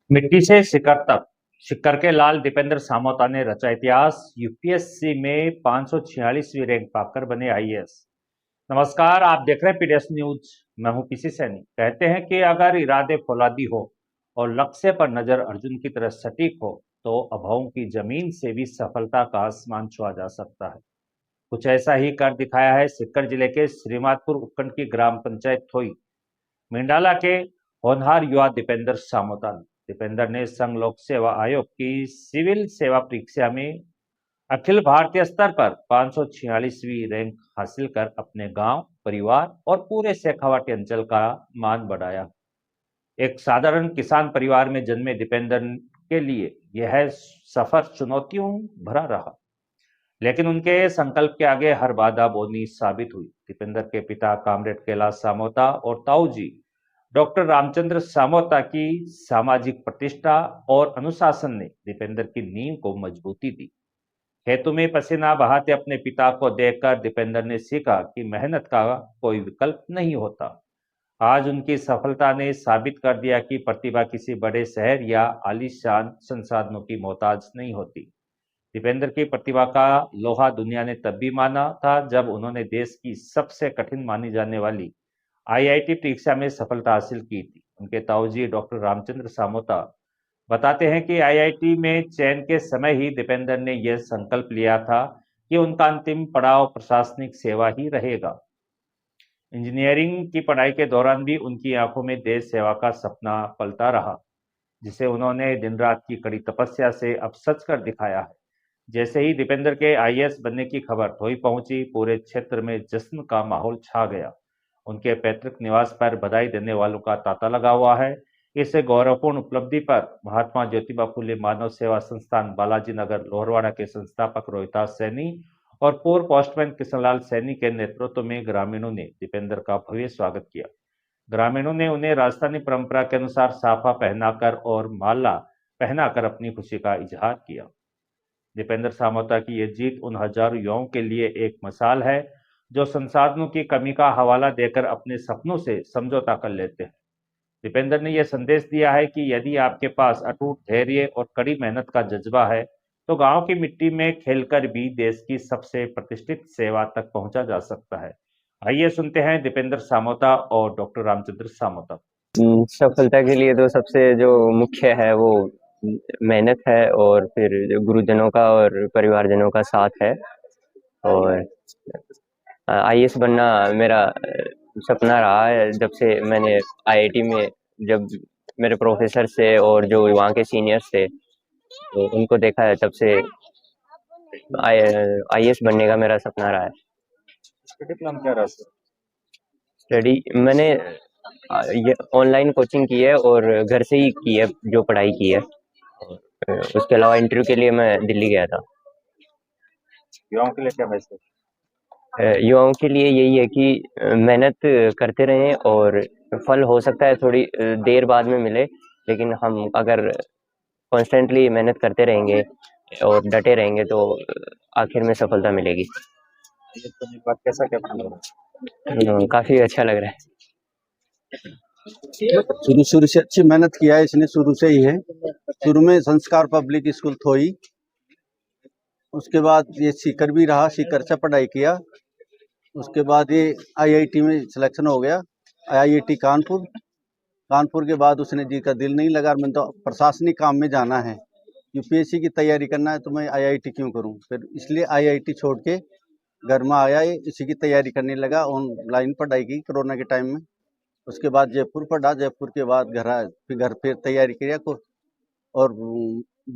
मिट्टी से शिखर तक शिखर के लाल दीपेंद्र सामोता ने रचा इतिहास। यूपीएससी में 546वीं रैंक पाकर बने आईएएस। नमस्कार, आप देख रहे हैं पीडीएस न्यूज। मैं हूं पीसी सैनी। कहते हैं कि अगर इरादे फौलादी हो और लक्ष्य पर नजर अर्जुन की तरह सटीक हो तो अभावों की जमीन से भी सफलता का आसमान छुआ जा सकता है। कुछ ऐसा ही कर दिखाया है सीकर जिले के श्रीमाधपुर उपखंड की ग्राम पंचायत थोई मिंडाला के होनहार युवा दीपेंद्र सामोता ने। दीपेंद्र ने संघ लोक सेवा आयोग की सिविल सेवा परीक्षा में अखिल भारतीय स्तर पर 546वीं रैंक हासिल कर अपने गांव, परिवार और पूरे शेखावाटी अंचल का मान बढ़ाया। एक साधारण किसान परिवार में जन्मे दीपेंद्र के लिए यह सफर चुनौतियों भरा रहा, लेकिन उनके संकल्प के आगे हर बाधा बोनी साबित हुई। दीपेंद्र के पिता कामरेड कैलाश सामोता और ताऊ जी डॉक्टर रामचंद्र सामोता की सामाजिक प्रतिष्ठा और अनुशासन ने दीपेंद्र की नींव को मजबूती दी। खेतों में पसीना बहाते अपने पिता को देखकर दीपेंद्र ने सीखा कि मेहनत का कोई विकल्प नहीं होता। आज उनकी सफलता ने साबित कर दिया कि प्रतिभा किसी बड़े शहर या आलीशान संसाधनों की मोहताज नहीं होती। दीपेंद्र की प्रतिभा का लोहा दुनिया ने तब भी माना था जब उन्होंने देश की सबसे कठिन मानी जाने वाली आईआईटी परीक्षा में सफलता हासिल की थी। उनके ताऊजी डॉक्टर रामचंद्र सामोता बताते हैं कि आईआईटी में चयन के समय ही दीपेंद्र ने यह संकल्प लिया था कि उनका अंतिम पड़ाव प्रशासनिक सेवा ही रहेगा। इंजीनियरिंग की पढ़ाई के दौरान भी उनकी आंखों में देश सेवा का सपना पलता रहा, जिसे उन्होंने दिन रात की कड़ी तपस्या से अब सच कर दिखाया है। जैसे ही दीपेंद्र के आईएएस बनने की खबर थोई पहुंची, पूरे क्षेत्र में जश्न का माहौल छा गया। उनके पैतृक निवास पर बधाई देने वालों का तांता लगा हुआ है। इस गौरवपूर्ण उपलब्धि पर महात्मा ज्योतिबा फुले मानव सेवा संस्थान बालाजी नगर लोहरवाड़ा के संस्थापक रोहितास सैनी और पूर्व पोस्टमैन किशनलाल सैनी के नेतृत्व में ग्रामीणों ने दीपेंद्र का भव्य स्वागत किया। ग्रामीणों ने उन्हें राजस्थानी परंपरा के अनुसार साफा पहनाकर और माला पहनाकर अपनी खुशी का इजहार किया। दीपेंद्र सामोता की यह जीत उन हजारों युवाओं के लिए एक मिसाल है जो संसाधनों की कमी का हवाला देकर अपने सपनों से समझौता कर लेते हैं। दीपेंद्र ने यह संदेश दिया है कि यदि आपके पास अटूट धैर्य और कड़ी मेहनत का जज्बा है तो गांव की मिट्टी में खेलकर भी देश की सबसे प्रतिष्ठित सेवा तक पहुंचा जा सकता है। आइए सुनते हैं दीपेंद्र सामोता और डॉक्टर रामचंद्र सामोता। सफलता के लिए तो सबसे जो मुख्य है वो मेहनत है और फिर जो गुरुजनों का और परिवारजनों का साथ है। और आईएएस बनना मेरा सपना रहा है जब से मैंने आईआईटी में, जब मेरे प्रोफेसर से और जो वहाँ के सीनियर्स थे तो उनको देखा है, तब से आईएएस बनने का मेरा सपना रहा है। स्टडी प्लान क्या रहा सर? स्टडी मैंने ये ऑनलाइन कोचिंग की है और घर से ही की है, जो पढ़ाई की है। उसके अलावा इंटरव्यू के लिए मैं दिल्ली गया था। युवाओं के लिए क्या मैसेज? युवाओं के लिए यही है कि मेहनत करते रहें और फल हो सकता है थोड़ी देर बाद में मिले, लेकिन हम अगर कॉन्स्टेंटली मेहनत करते रहेंगे और डटे रहेंगे तो आखिर में सफलता मिलेगी। ये तो एक बात कैसा क्या लग रहा है? काफी अच्छा लग रहा है। शुरू से अच्छी मेहनत किया है इसने, शुरू से ही है। शुरू में संस्कार पब्लिक स्कूल थोई, उसके बाद ये सीकर भी रहा, सीकर से पढ़ाई किया। उसके बाद ये आईआईटी में सिलेक्शन हो गया, आईआईटी कानपुर। कानपुर के बाद उसने जी का दिल नहीं लगा, मैंने तो प्रशासनिक काम में जाना है, यूपीएससी की तैयारी करना है, तो मैं आईआईटी क्यों करूं। फिर इसलिए आईआईटी छोड़ के घर में आया, इसी की तैयारी करने लगा। ऑनलाइन पढ़ाई की कोरोना के टाइम में। उसके बाद जयपुर पढ़ा, जयपुर के बाद घर पे तैयारी किया और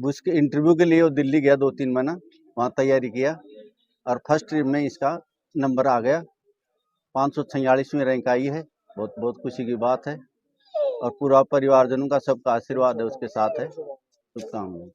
उसके इंटरव्यू के लिए वो दिल्ली गया 2-3 महीना, वहाँ तैयारी किया और फर्स्ट ट्रिप में इसका नंबर आ गया। 546वीं रैंक आई है, बहुत बहुत खुशी की बात है। और पूरा परिवारजनों का सबका आशीर्वाद है, उसके साथ है। शुभकामनाएं।